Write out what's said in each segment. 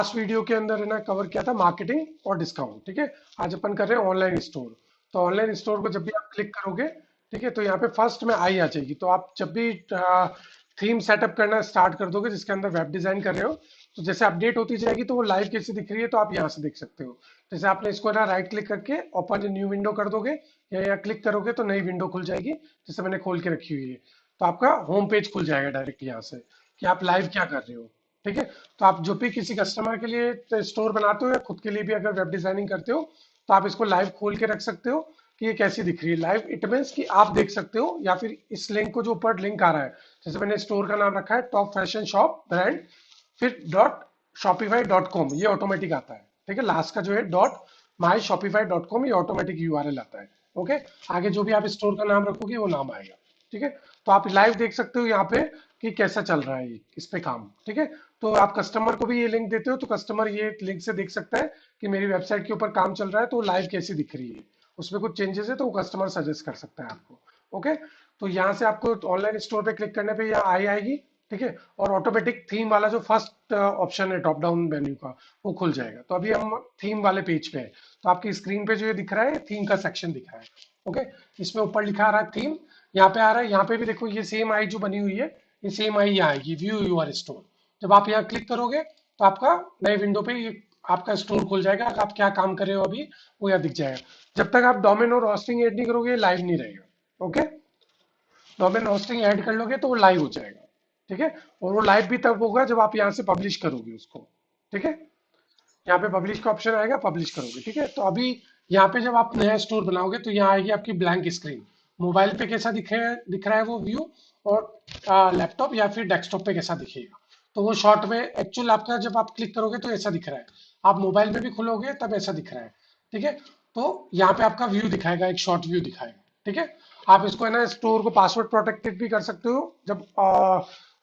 Last video के अंदर है ना कवर किया था मार्केटिंग और डिस्काउंट। ठीक है, आज अपन कर रहे हैं ऑनलाइन स्टोर। तो ऑनलाइन स्टोर को जब भी आप क्लिक करोगे, ठीक है, तो यहाँ पे फर्स्ट में आई आ जाएगी। तो आप जब भी थीम सेटअप करना स्टार्ट कर दोगे जिसके अंदर वेब डिजाइन कर रहे हो, तो जैसे अपडेट होती जाएगी तो वो लाइव कैसे दिख रही है तो आप यहाँ से देख सकते हो। जैसे आपने इसको ना राइट क्लिक करके ओपन न्यू विंडो कर दोगे या यहाँ क्लिक करोगे तो नई विंडो खुल जाएगी, जैसे मैंने खोल के रखी हुई है। तो आपका होम पेज खुल जाएगा डायरेक्ट यहाँ से कि आप लाइव क्या कर रहे हो। ठीक है, तो आप जो भी किसी कस्टमर के लिए स्टोर बनाते हो या खुद के लिए भी अगर वेब डिजाइनिंग करते हो, तो आप इसको लाइव खोल के रख सकते हो कि ये कैसी दिख रही है। लाइव इट मीन्स कि आप देख सकते हो, या फिर इस लिंक को जो ऊपर लिंक आ रहा है, जैसे मैंने स्टोर का नाम रखा है टॉप फैशन शॉप ब्रांड, फिर डॉट शॉपिफाई डॉट कॉम, ये ऑटोमेटिक आता है। ठीक है, लास्ट का जो है डॉट माई शॉपिफाई डॉट कॉम, ये ऑटोमेटिक यूआरएल आता है। ओके, आगे जो भी आप स्टोर का नाम रखोगे वो नाम आएगा। ठीक है, तो आप लाइव देख सकते हो यहाँ पे कि कैसा चल रहा है इस पे काम। ठीक है, तो आप कस्टमर को भी ये लिंक देते हो तो कस्टमर ये लिंक से देख सकता है कि मेरी वेबसाइट के ऊपर काम चल रहा है, तो लाइव कैसी दिख रही है, उसमें कुछ चेंजेस है तो वो कस्टमर सजेस्ट कर सकता है आपको। ओके, तो यहाँ से आपको ऑनलाइन स्टोर पे क्लिक करने पे यहाँ आई आएगी। ठीक है, और ऑटोमेटिक थीम वाला जो फर्स्ट ऑप्शन है टॉप डाउन मेन्यू का, वो खुल जाएगा। तो अभी हम थीम वाले पेज पे है, तो आपकी स्क्रीन पे जो ये दिख रहा है थीम का सेक्शन दिख रहा है। ओके, इसमें ऊपर लिखा आ रहा है थीम, यहाँ पे आ रहा है, यहाँ पे भी देखो ये सेम आई जो बनी हुई है, ये सेम आई यहाँ आएगी, व्यू यूर स्टोर। जब आप यहाँ क्लिक करोगे तो आपका नए विंडो पे ये आपका स्टोर खुल जाएगा। आप क्या काम कर रहे हो अभी वो यहाँ दिख जाएगा। जब तक आप डोमेन और होस्टिंग ऐड नहीं करोगे लाइव नहीं रहेगा। ओके, डोमेन होस्टिंग ऐड कर लोगे तो वो लाइव हो जाएगा। ठीक है, और वो लाइव भी तब होगा जब आप यहाँ से पब्लिश करोगे उसको। ठीक है, यहाँ पे पब्लिश का ऑप्शन आएगा, पब्लिश करोगे। ठीक है, तो अभी यहाँ पे जब आप नया स्टोर बनाओगे तो यहाँ आएगी आपकी ब्लैंक स्क्रीन। मोबाइल पे कैसा दिख रहा है वो व्यू, और लैपटॉप या फिर डेस्कटॉप पे कैसा दिखेगा। तो वो शॉर्ट में एक्चुअल आपका जब आप क्लिक करोगे तो ऐसा दिख रहा है, आप मोबाइल पे भी खुलोगे तब ऐसा दिख रहा है। ठीक है, तो यहाँ पे आपका व्यू दिखाएगा, एक शॉर्ट व्यू दिखाएगा। ठीक है, आप इसको है ना स्टोर को पासवर्ड प्रोटेक्टेड भी कर सकते हो जब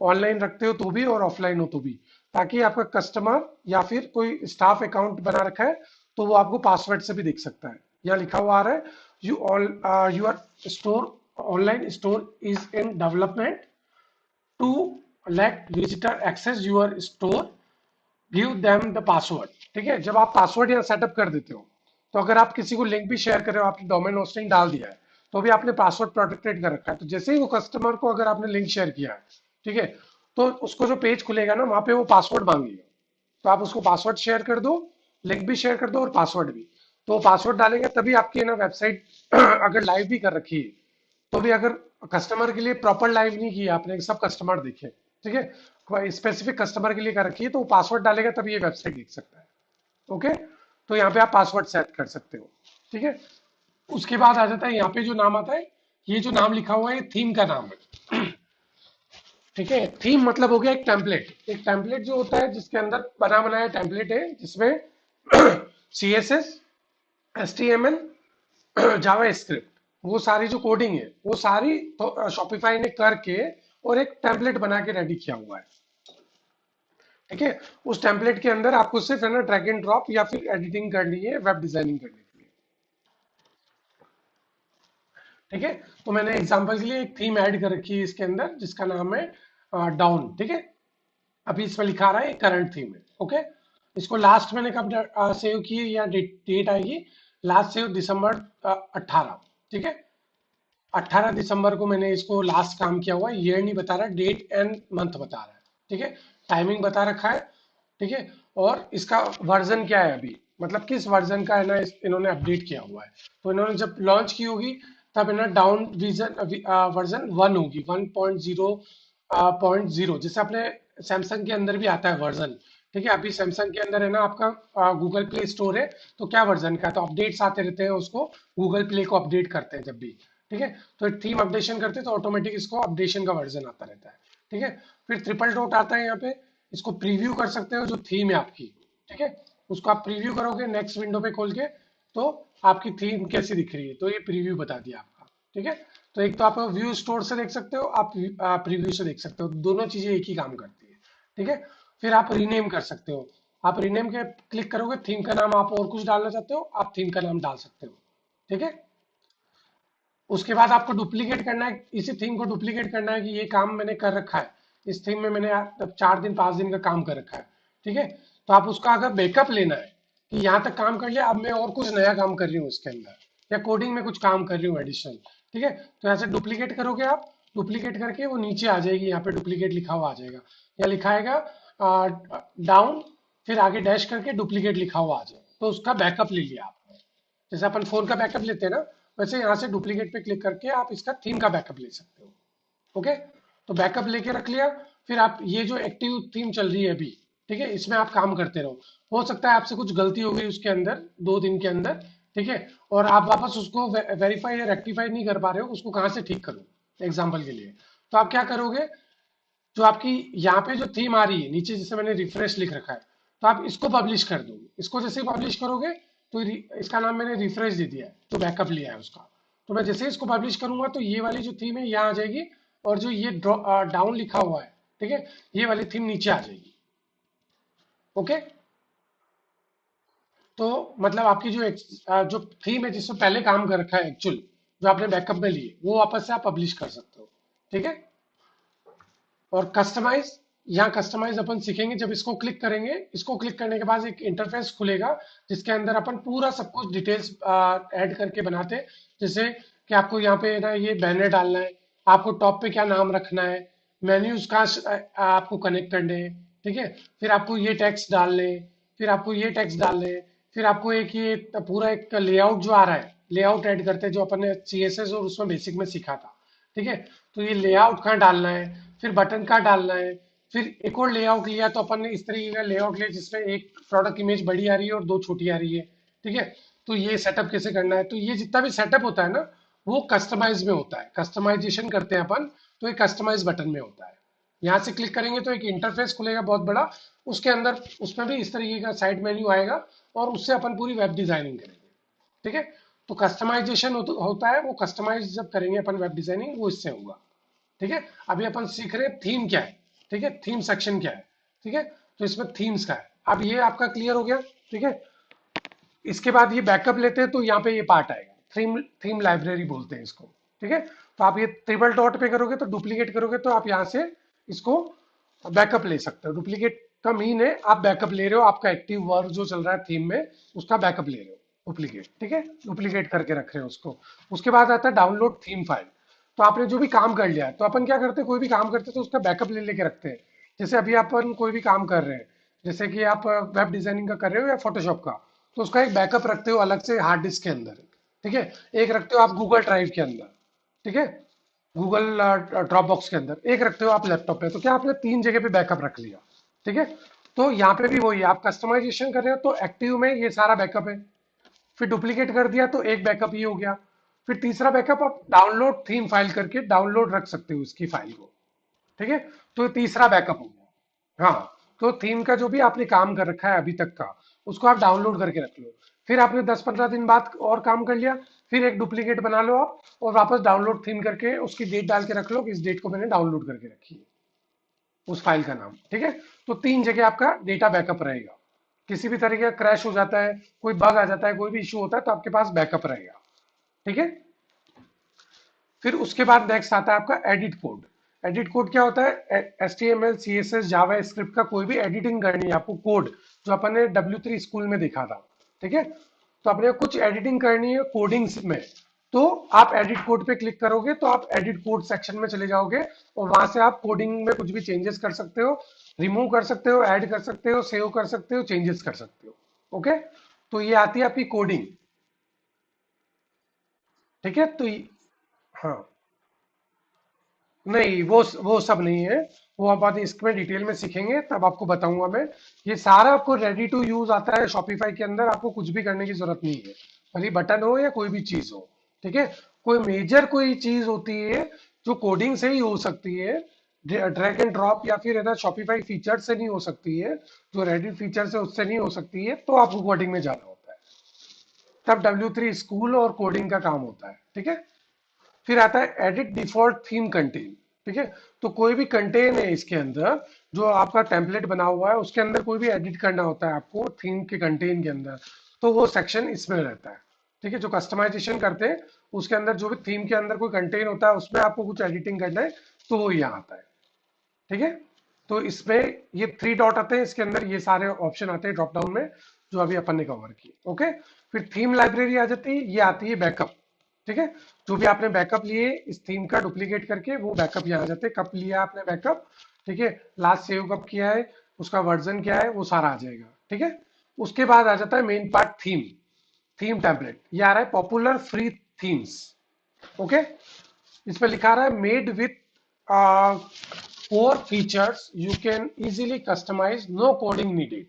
ऑनलाइन रखते हो तो भी और ऑफलाइन हो तो भी, ताकि आपका कस्टमर या फिर कोई स्टाफ अकाउंट बना रखा है तो वो आपको पासवर्ड से भी देख सकता है। यहाँ लिखा हुआ आ रहा है you all your store online store is in development to let visitor access your store, give them the password. ठीक है, जब आप पासवर्ड यहाँ सेटअप कर देते हो तो अगर आप किसी को लिंक भी शेयर कर रहे हो, आपने डोमेन होस्टिंग डाल दिया है तो भी आपने पासवर्ड प्रोटेक्टेड कर रखा है। तो जैसे ही वो कस्टमर को अगर आपने लिंक शेयर किया है, ठीक है, तो उसको जो पेज खुलेगा ना वहां पे वो पासवर्ड मांगेगा। तो आप उसको पासवर्ड शेयर कर दो, लिंक भी शेयर कर दो और पासवर्ड भी। तो वो पासवर्ड डालेंगे तभी आपकी ना वेबसाइट अगर लाइव भी कर रखी है तो भी, अगर कस्टमर के लिए प्रॉपर लाइव नहीं किया आपने, सब कस्टमर देखे, ठीक है, स्पेसिफिक कस्टमर के लिए कर रखी है तो वो पासवर्ड डालेगा तभी ये वेबसाइट देख सकता है। ओके, तो यहाँ पे आप पासवर्ड सेट कर सकते हो। ठीक है, उसके बाद आ जाता है यहाँ पे जो नाम आता है, ये जो नाम लिखा हुआ है थीम का नाम है। ठीक है, थीम मतलब हो गया एक टेम्पलेट। एक टेम्पलेट जो होता है जिसके अंदर बना बनाया टेम्पलेट है, जिसमें CSS, HTML, जावा स्क्रिप्ट, वो सारी जो कोडिंग है वो सारी तो शॉपिफाई ने करके और एक टेम्पलेट बना के रेडी किया हुआ है। ठीक है, उस टेम्पलेट के अंदर आपको सिर्फ है ना ड्रैग एंड ड्रॉप या फिर एडिटिंग करनी है, वेब डिजाइनिंग करने के लिए। ठीक है, तो मैंने एग्जांपल के लिए एक थीम ऐड कर रखी है इसके अंदर जिसका नाम है डाउन। ठीक है, अभी इसमें लिखा रहा है करंट थीम है। ओके, इसको लास्ट मैंने कब सेव की या डेट आएगी, लास्ट सेव दिसंबर 18। ठीक है, 18 दिसंबर को मैंने इसको लास्ट काम किया हुआ है। ईयर नहीं बता रहा, डेट एंड मंथ बता रहा है। ठीक है, टाइमिंग बता रखा है। ठीक है, और इसका वर्जन क्या है अभी, मतलब किस वर्जन का है ना इन्होंने अपडेट किया हुआ है। तो इन्होंने जब लॉन्च की होगी तब है ना डाउन विजन वर्जन 1 होगी, 1.0.0, जैसे अपने सैमसंग के अंदर भी आता है वर्जन। ठीक है, अभी सैमसंग के अंदर है ना आपका गूगल प्ले स्टोर है, तो क्या वर्जन का है, तो अपडेट्स आते रहते हैं, उसको गूगल प्ले को अपडेट करते हैं जब भी। ठीक है, तो थीम अपडेशन करते हैं तो ऑटोमेटिक इसको अपडेशन का वर्जन आता रहता है। ठीक है, फिर ट्रिपल डॉट आता है यहाँ पे, इसको प्रीव्यू कर सकते हो जो थीम है आपकी। ठीक है, उसको आप प्रीव्यू करोगे नेक्स्ट विंडो पे खोल के, तो आपकी थीम कैसी दिख रही है, तो ये प्रीव्यू बता दिया आपका। ठीक है, तो एक तो आप व्यू स्टोर से देख सकते हो, आप प्रीव्यू से देख सकते हो, दोनों चीजें एक ही काम करती है। ठीक है, फिर आप रीनेम कर सकते हो। आप रीनेम के क्लिक करोगे, थीम का नाम आप और कुछ डालना चाहते हो, आप थीम का नाम डाल सकते हो। ठीक है, उसके बाद आपको डुप्लीकेट करना है, इसी थीम को डुप्लीकेट करना है कि ये काम मैंने कर रखा है, इस थीम में मैंने 4 दिन 5 दिन का काम कर रखा है। ठीक है, तो आप उसका अगर बैकअप लेना है कि यहाँ तक काम कर लिया, अब मैं और कुछ नया काम कर रही हूँ इसके अंदर, या कोडिंग में कुछ काम कर रही हूँ एडिशनल, ठीक है, तो यहाँ से डुप्लीकेट करोगे आप, डुप्लीकेट करके वो नीचे आ जाएगी, यहाँ पे डुप्लीकेट लिखा हुआ आ जाएगा, या लिखा आएगा डाउन, फिर आगे डैश करके डुप्लीकेट लिखा हुआ आ जाएगा, तो उसका बैकअप ले लिया आपने। जैसे अपन फोन का बैकअप लेते हैं ना, वैसे यहाँ से डुप्लीकेट पे क्लिक करके आप इसका थीम का बैकअप ले सकते हो। ओके, तो बैकअप लेके रख लिया। फिर आप ये जो एक्टिव थीम चल रही है अभी, ठीक है, इसमें आप काम करते रहो। हो सकता है आपसे कुछ गलती हो गई उसके अंदर 2 दिन के अंदर, ठीक है, और आप वापस उसको वेरीफाई या रेक्टिफाई नहीं कर पा रहे हो, उसको कहाँ से ठीक करो, एग्जाम्पल के लिए। तो आप क्या करोगे, जो आपकी यहाँ पे जो थीम आ रही है नीचे, जैसे मैंने रिफ्रेश लिख रखा है, तो आप इसको पब्लिश कर दोगे। इसको जैसे ही पब्लिश करोगे तो इसका नाम मैंने रिफ्रेश दे दिया है, तो बैकअप लिया है उसका। तो मैं जैसे ही इसको पब्लिश करूंगा तो ये वाली जो थीम है यहाँ आ जाएगी, और जो ये डाउन लिखा हुआ है, ठीक है, ये वाली थीम नीचे आ जाएगी। ओके, तो मतलब आपकी जो थीम है जिसमें पहले काम कर रखा है एक्चुअल, जो आपने बैकअप में लिए, वो वापस से आप पब्लिश कर सकते हो। ठीक है, और कस्टमाइज, यहाँ कस्टमाइज अपन सीखेंगे जब इसको क्लिक करेंगे। इसको क्लिक करने के बाद एक इंटरफेस खुलेगा, जिसके अंदर अपन पूरा सब कुछ डिटेल्स ऐड करके बनाते हैं। जैसे कि आपको यहाँ पे ना ये बैनर डालना है, आपको टॉप पे क्या नाम रखना है, मेन्यूज कहाँ आपको कनेक्ट करने हैं, ठीक है, फिर आपको ये टेक्स्ट डालने हैं, फिर आपको ये टेक्स्ट डालने हैं, फिर आपको एक ये पूरा एक लेआउट जो आ रहा है, लेआउट ऐड करते हैं, जो अपन ने CSS और उसमें बेसिक में सीखा था। ठीक है, तो ये लेआउट कहाँ डालना है, फिर बटन कहाँ डालना है, फिर एक और लेआउट लिया तो अपन ने इस तरीके का लेआउट लिया जिसमें एक प्रोडक्ट इमेज बड़ी आ रही है और 2 छोटी आ रही है। ठीक है, तो ये सेटअप कैसे करना है, तो ये जितना भी सेटअप होता है ना, वो कस्टमाइज में होता है, कस्टमाइजेशन करते हैं अपन, तो ये कस्टमाइज बटन में होता है। यहाँ से क्लिक करेंगे तो एक इंटरफेस खुलेगा बहुत बड़ा, उसके अंदर उसमें भी इस तरीके का साइड मेन्यू आएगा, और उससे अपन पूरी वेब डिजाइनिंग करेंगे। ठीक है, तो कस्टमाइजेशन होता है, वो कस्टमाइज जब करेंगे अपन वेब डिजाइनिंग, वो इससे होगा। ठीक है, अभी अपन सीख रहे हैं थीम क्या है, ठीक है, थीम सेक्शन क्या है। ठीक है, तो इसमें थीम्स का है, अब ये आपका क्लियर हो गया। ठीक है, इसके बाद ये बैकअप लेते हैं तो यहाँ पे ये पार्ट आएगा, थीम थीम लाइब्रेरी बोलते हैं इसको। ठीक है, तो आप ये ट्रिपल डॉट पे करोगे तो डुप्लीकेट करोगे तो आप यहाँ से इसको बैकअप ले सकते हो। डुप्लीकेट का मीन है आप बैकअप ले रहे हो, आपका एक्टिव वर्क जो चल रहा है थीम में, उसका बैकअप ले रहे हो, डुप्लीकेट। ठीक है, डुप्लीकेट करके रख रहे हो उसको। उसके बाद आता है डाउनलोड थीम फाइल। तो आपने जो भी काम कर लिया है, तो अपन क्या करते हैं, कोई भी काम करते हैं तो उसका बैकअप ले लेके रखते हैं। जैसे अभी अपन कोई भी काम कर रहे हैं, जैसे कि आप वेब डिजाइनिंग का कर रहे हो या फोटोशॉप का, तो उसका एक बैकअप रखते हो अलग से हार्ड डिस्क के अंदर। ठीक है, एक रखते हो आप गूगल ड्राइव के अंदर, ठीक है, गूगल ड्रॉप बॉक्स के अंदर, एक रखते हो आप लैपटॉप पे। तो क्या आपने 3 जगह पे बैकअप रख लिया। ठीक है, तो यहाँ पे भी वही है, आप कस्टमाइजेशन कर रहे हो तो एक्टिव में ये सारा बैकअप है, फिर डुप्लीकेट कर दिया तो एक बैकअप ये हो गया, फिर तीसरा बैकअप आप डाउनलोड थीम फाइल करके डाउनलोड रख सकते हो इसकी फाइल को। ठीक है, तो ये तीसरा बैकअप हो गया। हाँ, तो थीम का जो भी आपने काम कर रखा है अभी तक का, उसको आप डाउनलोड करके रख लो। फिर आपने 10-15 दिन बाद और काम कर लिया, फिर एक डुप्लीकेट बना लो आप, और वापस डाउनलोड थीम करके उसकी डेट डाल के रख लो कि इस डेट को मैंने डाउनलोड करके रखी है, उस फाइल का नाम। ठीक है, तो 3 जगह आपका डेटा बैकअप रहेगा। किसी भी तरीके का क्रैश हो जाता है, कोई बग आ जाता है, कोई भी इशू होता है, तो आपके पास बैकअप रहेगा। ठीक है, फिर उसके बाद नेक्स्ट आता है आपका एडिट कोड। एडिट कोड क्या होता है, HTML CSS जावा स्क्रिप्ट का कोई भी एडिटिंग करनी है आपको, कोड जो अपन ने W3 स्कूल में देखा था। ठीक है, तो अपने कुछ एडिटिंग करनी है कोडिंग्स में, तो आप एडिट कोड पे क्लिक करोगे तो आप एडिट कोड सेक्शन में चले जाओगे, और वहां से आप कोडिंग में कुछ भी चेंजेस कर सकते हो, रिमूव कर सकते हो, ऐड कर सकते हो, सेव कर सकते हो, चेंजेस कर सकते हो। ओके, तो ये आती है आपकी कोडिंग। ठीक है, तो हाँ, नहीं, वो सब नहीं है, वो आप बात इसमें डिटेल में सीखेंगे तब आपको बताऊंगा मैं। ये सारा आपको रेडी टू यूज आता है शॉपिफाई के अंदर, आपको कुछ भी करने की जरूरत नहीं है, भले बटन हो या कोई भी चीज हो। ठीक है, कोई मेजर कोई चीज होती है जो कोडिंग से ही हो सकती है, ड्रैग एंड ड्रॉप या फिर है ना शॉपिफाई फीचर से नहीं हो सकती है, जो रेडी फीचर से उससे नहीं हो सकती है, तो आपको कोडिंग में जाना होता है, तब W3 स्कूल और कोडिंग का काम होता है। ठीक है, फिर आता है एडिट डिफॉल्ट थीम कंटेन। ठीक है, तो कोई भी कंटेन है इसके अंदर, जो आपका टेम्पलेट बना हुआ है उसके अंदर कोई भी एडिट करना होता है आपको थीम के कंटेन के अंदर, तो वो सेक्शन इसमें रहता है। ठीक है, जो कस्टमाइजेशन करते हैं उसके अंदर जो भी थीम के अंदर कोई कंटेन होता है उसमें आपको कुछ एडिटिंग करना है, तो वो यहाँ आता है। ठीक है, तो इसमें ये थ्री डॉट आते हैं, इसके अंदर ये सारे ऑप्शन आते हैं ड्रॉप डाउन में, जो अभी अपन ने कवर की। ओके, फिर थीम लाइब्रेरी आ जाती है, ये आती है बैकअप। ठीक है, जो भी आपने बैकअप लिए इस थीम का डुप्लीकेट करके, वो बैकअप यहाँ आ जाते हैं, कब लिया आपने बैकअप, ठीक है, लास्ट सेव कब किया है, उसका वर्जन क्या है, वो सारा आ जाएगा। ठीक है, उसके बाद आ जाता है main part, theme. Theme template ये आ रहा है पॉपुलर फ्री थीम्स। ओके, इसमें लिखा रहा है made with four features you can easily customize, no coding needed.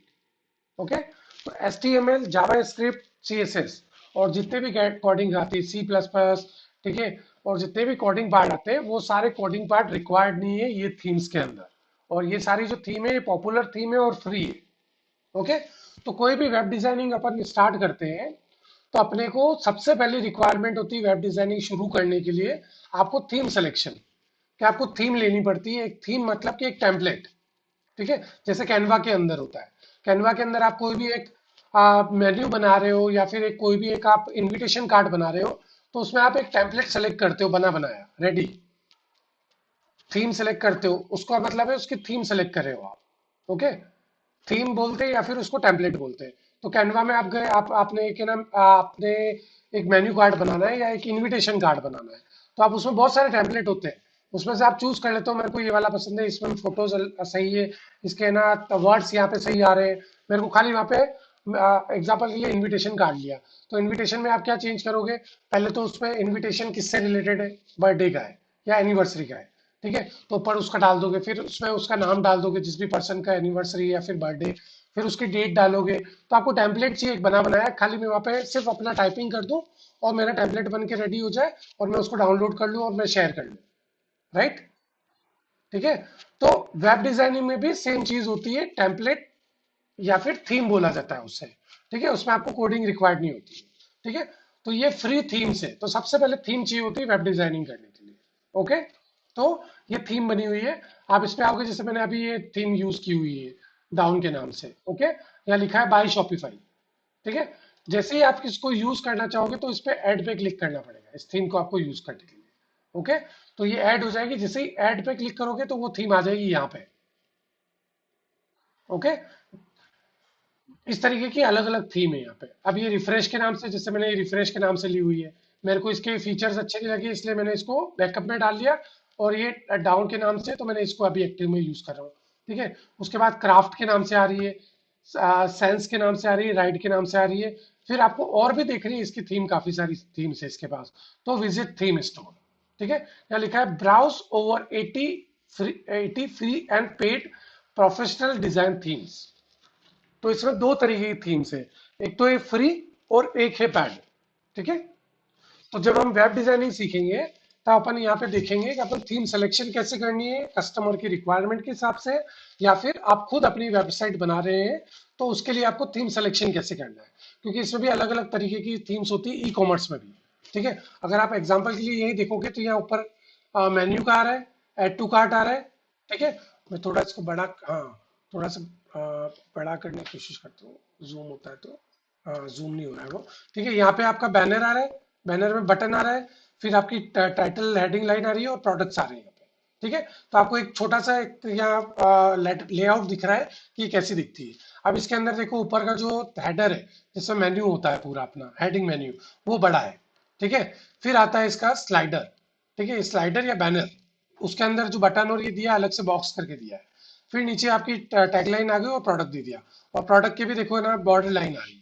Okay, तो HTML, जावा स्क्रिप्ट, CSS और जितने भी कोडिंग आती है, C++, ठीक है, और जितने भी कोडिंग पार्ट आते हैं, वो सारे कोडिंग पार्ट रिक्वायर्ड नहीं है ये थीम्स के अंदर। और ये सारी जो थीम है, ये पॉपुलर थीम है और फ्री है। ओके, तो कोई भी वेब डिजाइनिंग अपन स्टार्ट करते हैं, तो अपने को सबसे पहले रिक्वायरमेंट होती है वेब डिजाइनिंग शुरू करने के लिए, आपको थीम सिलेक्शन, कि आपको थीम लेनी पड़ती है। एक थीम मतलब कि एक टेम्पलेट। ठीक है, जैसे कैनवा के अंदर होता है, कैनवा के अंदर आप कोई भी एक मेन्यू बना रहे हो, या फिर एक कोई भी एक आप इनविटेशन कार्ड बना रहे हो, तो उसमें आप एक टेम्पलेट सेलेक्ट करते हो, बना बनाया रेडी। थीम सेलेक्ट करते हो, उसका मतलब है उसकी थीम सेलेक्ट कर रहे हो आप। ओके, थीम बोलते हैं या फिर उसको टेम्पलेट बोलते हैं। तो कैनवा में आप गए, आपने क्या नाम, आपने एक मेन्यू कार्ड बनाना है या एक इनविटेशन कार्ड बनाना है, तो आप उसमें बहुत सारे टेम्पलेट होते हैं, उसमें से आप चूज कर लेते हो, मेरे को ये वाला पसंद है, इसमें फोटोज सही है, इसके ना वर्ड्स यहाँ पे सही आ रहे हैं, मेरे को खाली वहाँ पे एग्जाम्पल के लिए इनविटेशन कार्ड लिया। तो इनविटेशन में आप क्या चेंज करोगे, पहले तो उसमें इनविटेशन किससे रिलेटेड है, बर्थडे का है या एनिवर्सरी का है। ठीक है, तो ऊपर उसका डाल दोगे, फिर उसमें उसका नाम डाल दोगे, जिस भी पर्सन का एनिवर्सरी या फिर बर्थडे, फिर उसकी डेट डालोगे। तो आपको टेम्पलेट चाहिए एक बना बनाया, खाली मैं वहाँ पे सिर्फ अपना टाइपिंग कर दूं और मेरा टेम्पलेट बन के रेडी हो जाए, और मैं उसको डाउनलोड कर लूँ और मैं शेयर कर लूँ। राइट, ठीक है। तो वेब डिजाइनिंग में भी सेम चीज होती है, टेम्पलेट या फिर थीम बोला जाता है उससे। ठीक है, उसमें आपको कोडिंग रिक्वायर्ड नहीं होती। ठीक है, तो ये फ्री थीम्स है, तो सबसे पहले थीम चाहिए होती है वेब डिजाइनिंग करने के लिए। ओके, तो ये थीम बनी हुई है, आप इस पे आओगे, जैसे मैंने अभी ये थीम यूज की हुई है डाउन के नाम से। ओके, यहाँ लिखा है बाय शॉपिफाई। ठीक है, जैसे ही आप इसको यूज करना चाहोगे, तो इस पे ऐड पे क्लिक करना पड़ेगा इस थीम को आपको यूज करने के लिए। ओके, तो ये ऐड हो जाएगी, जैसे ही ऐड पे क्लिक करोगे तो वो थीम आ जाएगी यहाँ पे। ओके, इस तरीके की अलग अलग थीम है यहाँ पे। अब ये रिफ्रेश के नाम से, जैसे मैंने ये रिफ्रेश के नाम से ली हुई है, मेरे को इसके फीचर्स अच्छे नहीं लगे, इसलिए मैंने इसको बैकअप में डाल दिया। और ये डाउन के नाम से, तो मैंने इसको अभी एक्टिव में यूज कर रहा हूँ। ठीक है, उसके बाद क्राफ्ट के नाम से आ रही है, सेंस के नाम से आ रही है, राइड के नाम से आ रही है। फिर आपको और भी देखनी है इसकी थीम, काफी सारी थीम्स है इसके पास। तो विजिट थीम स्टोर। ठीक है, यहाँ लिखा है browse over 80 free and paid professional design themes. तो इसमें दो तरीके की थीम्स है, एक तो है फ्री और एक है पैड। ठीक है, तो जब हम वेब डिजाइनिंग सीखेंगे, तो अपन यहाँ पे देखेंगे कि अपन थीम सिलेक्शन कैसे करनी है कस्टमर की रिक्वायरमेंट के हिसाब से, या फिर आप खुद अपनी वेबसाइट बना रहे हैं, तो उसके लिए आपको थीम सिलेक्शन कैसे करना है। क्योंकि इसमें भी अलग अलग तरीके की थीम्स होती है, ई कॉमर्स में भी। ठीक है, अगर आप एग्जाम्पल के लिए यही देखोगे, तो यहाँ ऊपर मेन्यू का आ रहा है, एड टू कार्ट आ रहा है। ठीक है, मैं थोड़ा इसको बड़ा, हाँ, थोड़ा सा बड़ा करने की कोशिश करता हूँ, जूम होता है तो जूम नहीं हो रहा है वो। ठीक है, यहाँ पे आपका बैनर आ रहा है, बैनर में बटन आ रहा है, फिर आपकी टाइटल हेडिंग लाइन आ रही है और प्रोडक्ट्स आ रहे हैं यहाँ पे। ठीक है, तो आपको एक छोटा सा एक यहाँ लेआउट दिख रहा है कि ये कैसी दिखती है। अब इसके अंदर देखो, ऊपर का जो हेडर है, जिसमें मेन्यू होता है पूरा अपना हेडिंग मेन्यू, वो बड़ा है। ठीक है, फिर आता है इसका स्लाइडर। ठीक है, स्लाइडर या बैनर, उसके अंदर जो बटन और ये दिया अलग से बॉक्स करके दिया है। फिर नीचे आपकी टैगलाइन आ गई और प्रोडक्ट दे दिया, और प्रोडक्ट के भी देखो ना बॉर्डर लाइन आ रही है।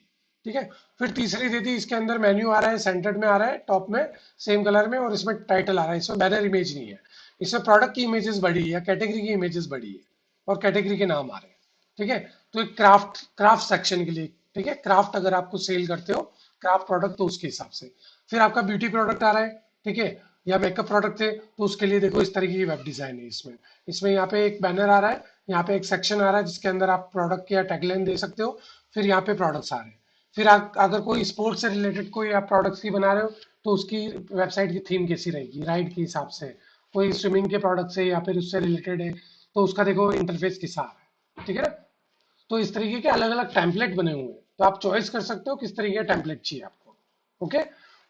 ठीक है, फिर तीसरी दे दी, इसके अंदर मेन्यू आ रहा है, सेंटर्ड में आ रहा है, टॉप में सेम कलर में, और इसमें टाइटल आ रहा है, इसमें बैनर इमेज नहीं है, इसमें प्रोडक्ट की इमेजेस बड़ी है या कैटेगरी की इमेजेस बड़ी है, और कैटेगरी के नाम आ रहे हैं। ठीक है, तो एक क्राफ्ट सेक्शन के लिए। ठीक है, क्राफ्ट अगर आपको सेल करते हो क्राफ्ट प्रोडक्ट, तो उसके हिसाब से। फिर आपका ब्यूटी प्रोडक्ट आ रहा है, ठीक है, या मेकअप प्रोडक्ट थे, तो उसके लिए देखो इस तरीके की वेब डिजाइन है इसमें। इसमें यहाँ पे एक बैनर आ रहा है, यहाँ पे एक सेक्शन आ रहा है जिसके अंदर आप प्रोडक्ट की या टैगलाइन दे सकते हो। फिर यहाँ पे प्रोडक्ट्स आ रहे हैं। फिर अगर कोई स्पोर्ट्स से रिलेटेड कोई आप प्रोडक्ट्स की बना रहे हो, तो उसकी वेबसाइट की थीम कैसी रहेगी, राइड के हिसाब से। कोई स्विमिंग के प्रोडक्ट से या फिर उससे रिलेटेड है, तो उसका देखो इंटरफेस कैसा आ रहा है। ठीक है ना, तो इस तरीके के अलग अलग टेम्पलेट बने हुए हैं, तो आप चॉइस कर सकते हो किस तरीके का टेम्पलेट चाहिए आपको। ओके,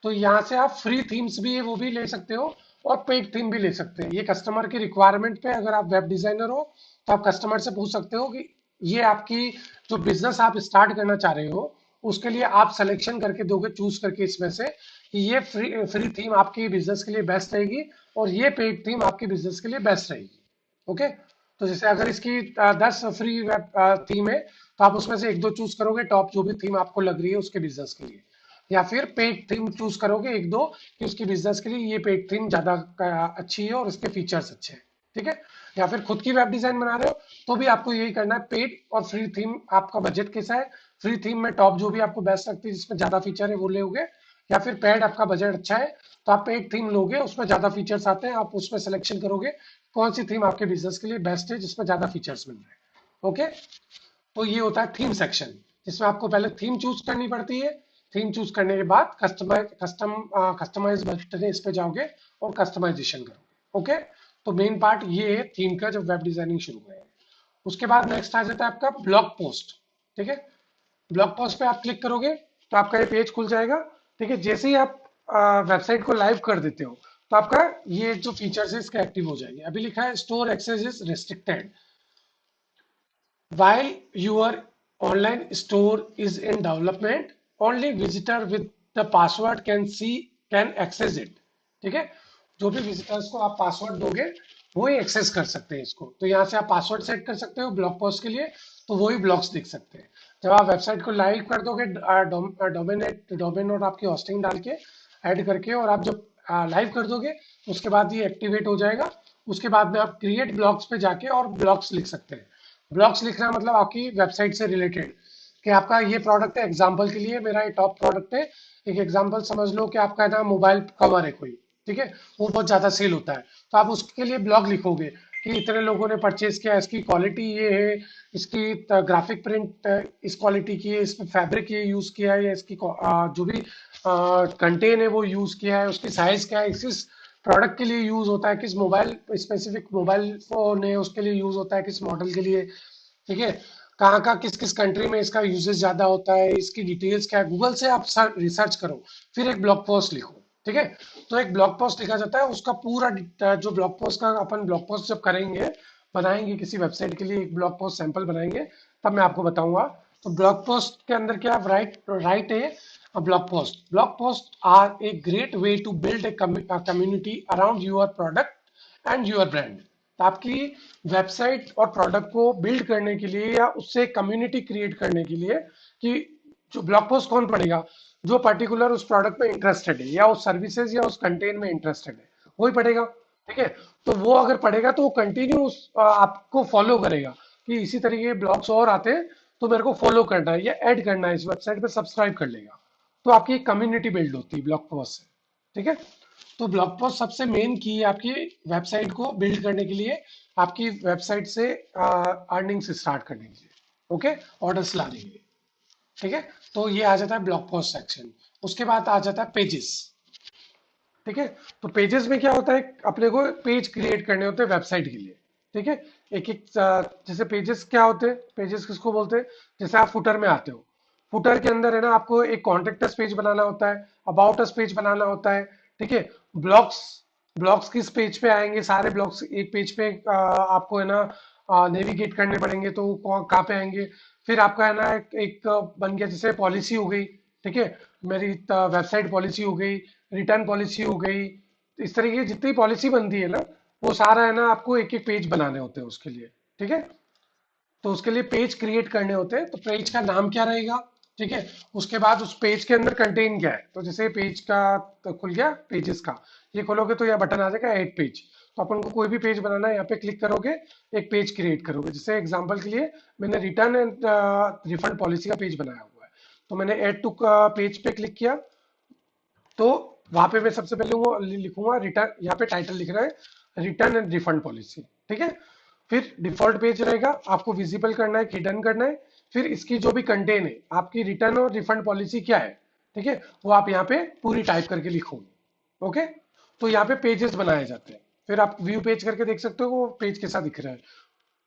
तो यहाँ से आप फ्री थीम्स भी है वो भी ले सकते हो, और पेड थीम भी ले सकते हैं। ये कस्टमर की रिक्वायरमेंट पे, अगर आप वेब डिजाइनर हो, तो आप कस्टमर से पूछ सकते हो कि ये आपकी जो बिजनेस आप स्टार्ट करना चाह रहे हो उसके लिए आप सिलेक्शन करके दोगे, चूज करके इसमें से कि ये फ्री फ्री थीम आपकी बिजनेस के लिए बेस्ट रहेगी और ये पेड थीम आपकी बिजनेस के लिए बेस्ट रहेगी। ओके, तो जैसे अगर इसकी 10 फ्री वेब थीम है तो आप उसमें से एक दो चूज करोगे टॉप, जो भी थीम आपको लग रही है उसके बिजनेस के लिए, या फिर पेड थीम चूज करोगे एक दो कि उसकी बिजनेस के लिए ये पेड थीम ज्यादा अच्छी है और इसके फीचर्स अच्छे हैं। ठीक है, या फिर खुद की वेब डिजाइन बना रहे हो तो भी आपको यही करना है, पेड और फ्री थीम आपका बजट कैसा है, फ्री थीम में टॉप जो भी आपको बेस्ट लगती है जिसमें ज्यादा फीचर है वो लोगे, या फिर पेड आपका बजट अच्छा है तो आप पेड थीम लोगे उसमें ज्यादा फीचर्स आते हैं, आप उसमें सिलेक्शन करोगे कौन सी थीम आपके बिजनेस के लिए बेस्ट है जिसमें ज्यादा फीचर्स मिल रहे हैं। ओके, तो ये होता है थीम सेक्शन, जिसमें आपको पहले थीम चूज करनी पड़ती है। थीम चूज करने के बाद कस्टमाइज बटन इस पे जाओगे और कस्टमाइजेशन करोगे। ओके, तो मेन पार्ट ये है थीम का जब वेब डिजाइनिंग शुरू करें। उसके बाद नेक्स्ट आ जाता है आपका ब्लॉग पोस्ट। ठीक है, ब्लॉग पोस्ट पे आप क्लिक करोगे तो आपका ये पेज खुल जाएगा। ठीक है, जैसे ही आप वेबसाइट को लाइव कर देते हो तो आपका ये जो फीचर्स है इसका एक्टिव हो जाएंगे। अभी लिखा है store access is restricted while your online store is in development, only visitor with the password can access it। ठीक है, जो भी विजिटर्स को आप पासवर्ड दोगे वो ही एक्सेस कर सकते हैं इसको। तो यहाँ से आप पासवर्ड सेट कर सकते हो ब्लॉग पोस्ट के लिए, तो वो ही ब्लॉग्स दिख सकते हैं। जब आप वेबसाइट को लाइव कर दोगे डोमेन और आपकी होस्टिंग डाल के ऐड करके, और आप जब लाइव कर दोगे उसके बाद ये एक्टिवेट हो जाएगा। उसके बाद में आप क्रिएट ब्लॉग्स पे जाके और ब्लॉग्स लिख सकते हैं। ब्लॉग्स लिखना मतलब आपकी वेबसाइट से रिलेटेड कि आपका ये प्रोडक्ट है, एग्जांपल के लिए मेरा ये टॉप प्रोडक्ट है। एक एग्जांपल समझ लो कि आपका ना मोबाइल कवर है कोई, ठीक है, वो बहुत ज्यादा सेल होता है, तो आप उसके लिए ब्लॉग लिखोगे कि इतने लोगों ने परचेज किया, इसकी क्वालिटी ये है, इसकी ग्राफिक प्रिंट इस क्वालिटी की है, इसमें फैब्रिक ये यूज किया है, या इसकी जो भी कंटेन है वो यूज किया है, उसकी साइज क्या है, किस प्रोडक्ट के लिए यूज होता है, किस मोबाइल स्पेसिफिक मोबाइल फोन है उसके लिए यूज होता है, किस मॉडल के लिए। ठीक है, कहाँ का किस किस कंट्री में इसका यूजेस ज्यादा होता है, इसकी डिटेल्स क्या है, गूगल से आप रिसर्च करो, फिर एक ब्लॉग पोस्ट लिखो। ठीक है, तो एक ब्लॉग पोस्ट लिखा जाता है, उसका पूरा जो ब्लॉग पोस्ट का अपन ब्लॉग पोस्ट जब करेंगे, बनाएंगे किसी वेबसाइट के लिए एक ब्लॉग पोस्ट सैंपल बनाएंगे, तब मैं आपको बताऊंगा। तो ब्लॉग पोस्ट के अंदर क्या राइट राइट है, blog post are a great way to build a community around your product and your brand. आपकी वेबसाइट और प्रोडक्ट को बिल्ड करने के लिए या उससे कम्युनिटी क्रिएट करने के लिए, कि जो ब्लॉग पोस्ट कौन पढ़ेगा, जो पर्टिकुलर उस प्रोडक्ट में इंटरेस्टेड है या उस सर्विसेज या उस कंटेंट में इंटरेस्टेड है वही पढ़ेगा। ठीक है, तो वो अगर पढ़ेगा तो वो कंटिन्यू आपको फॉलो करेगा कि इसी तरीके के ब्लॉग्स और आते हैं तो मेरे को फॉलो करना है या ऐड करना है इस वेबसाइट पे, सब्सक्राइब कर लेगा। तो आपकी एक कम्युनिटी बिल्ड होती है ब्लॉग पोस्ट से। ठीक है, तो ब्लॉग पोस्ट सबसे मेन की है आपकी वेबसाइट को बिल्ड करने के लिए, आपकी वेबसाइट से अर्निंग्स स्टार्ट करने के लिए। ओके, ऑर्डर्स लाने के लिए। ठीक है, तो ये आ जाता है ब्लॉग पोस्ट सेक्शन। उसके बाद आ जाता है पेजेस। ठीक है, तो पेजेस में क्या होता है, अपने को पेज क्रिएट करने होते हैं वेबसाइट के लिए। ठीक है, एक एक जैसे पेजेस क्या होते हैं, पेजेस किसको बोलते हैं, जैसे आप फुटर में आते हो, फुटर के अंदर है ना आपको एक कॉन्टेक्ट अस पेज बनाना होता है, अबाउट अस पेज बनाना होता है। ठीक है, ब्लॉग्स ब्लॉग्स किस पेज पे आएंगे, सारे ब्लॉग्स एक पेज पे आपको है ना नेविगेट करने पड़ेंगे, तो कहाँ पे आएंगे। फिर आपका है ना एक बन गया जैसे पॉलिसी हो गई। ठीक है, मेरी वेबसाइट पॉलिसी हो गई, रिटर्न पॉलिसी हो गई, इस तरीके की जितनी पॉलिसी बनती है ना वो सारा है ना आपको एक एक पेज बनाने होते हैं उसके लिए। ठीक है, तो उसके लिए पेज क्रिएट करने होते हैं, तो पेज का नाम क्या रहेगा। ठीक है, उसके बाद उस पेज के अंदर कंटेन क्या है, तो जैसे पेज का तो खुल गया पेजेस का, ये खोलोगे तो यह बटन आ जाएगा ऐड पेज। तो अपन को कोई भी पेज बनाना है, यहाँ पे क्लिक करोगे एक पेज क्रिएट करोगे। जैसे एग्जांपल के लिए मैंने रिटर्न एंड रिफंड पॉलिसी का पेज बनाया हुआ है, तो मैंने ऐड टू पेज पे क्लिक किया, तो वहां पे मैं सबसे पहले वो लिखूंगा रिटर्न, यहाँ पे टाइटल लिख रहा है रिटर्न एंड रिफंड पॉलिसी। ठीक है, फिर डिफॉल्ट पेज रहेगा, आपको विजिबल करना है हिडन करना है। फिर इसकी जो भी कंटेन है, आपकी रिटर्न और रिफंड पॉलिसी क्या है, ठीक है, वो आप यहाँ पे पूरी टाइप करके लिखोगे। ओके, तो यहाँ पे पेजेस बनाए जाते हैं, फिर आप व्यू पेज करके देख सकते हो वो पेज कैसा दिख रहा है।